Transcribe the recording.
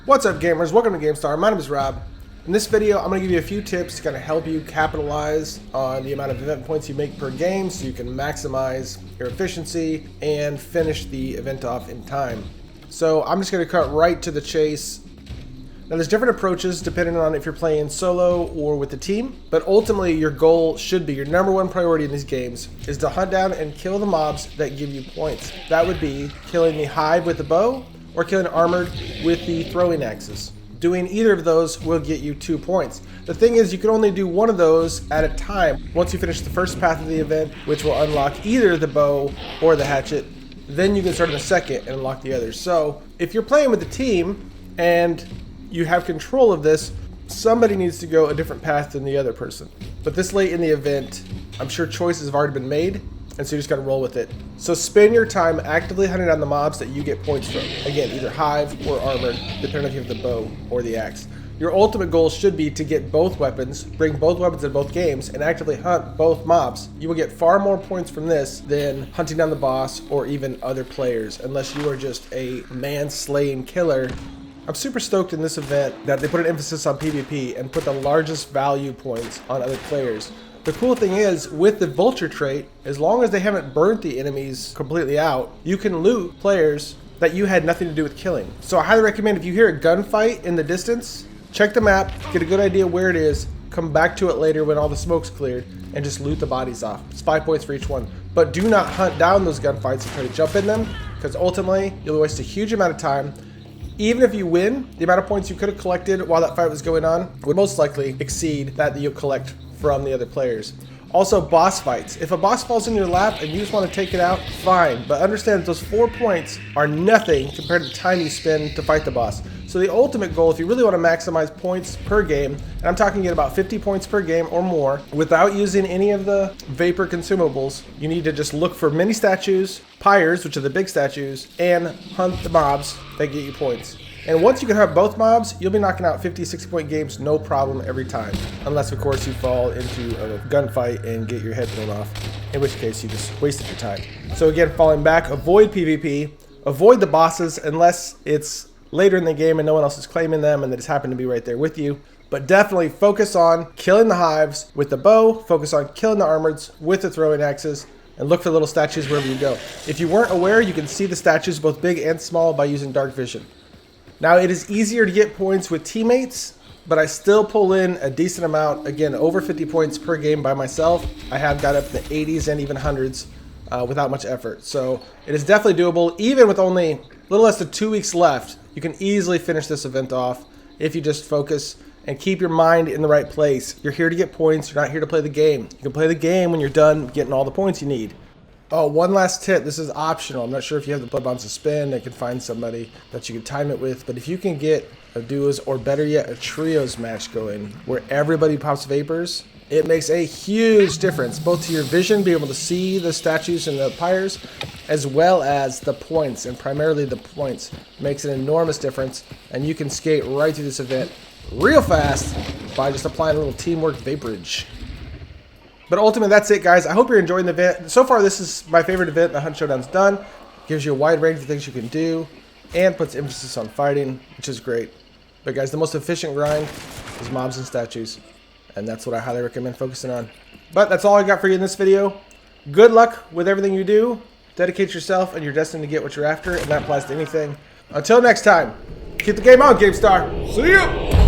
What's up, gamers? Welcome to GameStar. My name is Rob. In this video, I'm going to give you a few tips to kind of help you capitalize on the amount of event points you make per game so you can maximize your efficiency and finish the event off in time. So I'm just going to cut right to the chase. Now there's different approaches depending on if you're playing solo or with the team, but ultimately your goal should be, your number one priority in these games is to hunt down and kill the mobs that give you points. That would be killing the hive with the bow or killing armored with the throwing axes. Doing either of those will get you 2 points. The thing is, you can only do one of those at a time. Once you finish the first path of the event, which will unlock either the bow or the hatchet, then you can start in the second and unlock the others. So if you're playing with the team and you have control of this, somebody needs to go a different path than the other person. But this late in the event, I'm sure choices have already been made, and so you just gotta roll with it. So spend your time actively hunting down the mobs that you get points from. Again, either hive or armored, depending if you have the bow or the axe. Your ultimate goal should be to get both weapons, bring both weapons in both games, and actively hunt both mobs. You will get far more points from this than hunting down the boss or even other players, unless you are just a man-slaying killer. I'm super stoked in this event that they put an emphasis on PvP and put the largest value points on other players. The cool thing is, with the vulture trait, as long as they haven't burnt the enemies completely out, you can loot players that you had nothing to do with killing. So I highly recommend, if you hear a gunfight in the distance, check the map, get a good idea where it is, come back to it later when all the smoke's cleared, and just loot the bodies off. It's 5 points for each one. But do not hunt down those gunfights and try to jump in them, because ultimately, you'll waste a huge amount of time. Even if you win, the amount of points you could have collected while that fight was going on would most likely exceed that you'll collect from the other players. Also, boss fights. If a boss falls in your lap and you just want to take it out, fine. But understand that those 4 points are nothing compared to the time you spend to fight the boss. So the ultimate goal, if you really want to maximize points per game, and I'm talking at about 50 points per game or more, without using any of the vapor consumables, you need to just look for mini statues, pyres, which are the big statues, and hunt the mobs that get you points. And once you can hunt both mobs, you'll be knocking out 50, 60 point games, no problem every time. Unless, of course, you fall into a gunfight and get your head blown off, in which case you just wasted your time. So again, falling back, avoid PvP, avoid the bosses unless it's later in the game and no one else is claiming them and they just happen to be right there with you. But definitely focus on killing the hives with the bow, focus on killing the armoreds with the throwing axes, and look for little statues wherever you go. If you weren't aware, you can see the statues both big and small by using dark vision. Now, it is easier to get points with teammates, but I still pull in a decent amount, again, over 50 points per game by myself. I have got up in the 80s and even 100s without much effort. So it is definitely doable. Even with only a little less than 2 weeks left, you can easily finish this event off if you just focus and keep your mind in the right place. You're here to get points. You're not here to play the game. You can play the game when you're done getting all the points you need. Oh, one last tip. This is optional. I'm not sure if you have the plug on suspend. I can find somebody that you can time it with. But if you can get a duos or better yet, a trios match going where everybody pops vapors, it makes a huge difference, both to your vision, being able to see the statues and the pyres, as well as the points, and primarily the points. Makes an enormous difference, and you can skate right through this event real fast by just applying a little teamwork vaporage. But ultimately, that's it, guys. I hope you're enjoying the event. So far, this is my favorite event the Hunt Showdown's done. Gives you a wide range of things you can do and puts emphasis on fighting, which is great. But guys, the most efficient grind is mobs and statues, and that's what I highly recommend focusing on. But that's all I got for you in this video. Good luck with everything you do. Dedicate yourself, and you're destined to get what you're after, and that applies to anything. Until next time, keep the game on, GameStar. See ya!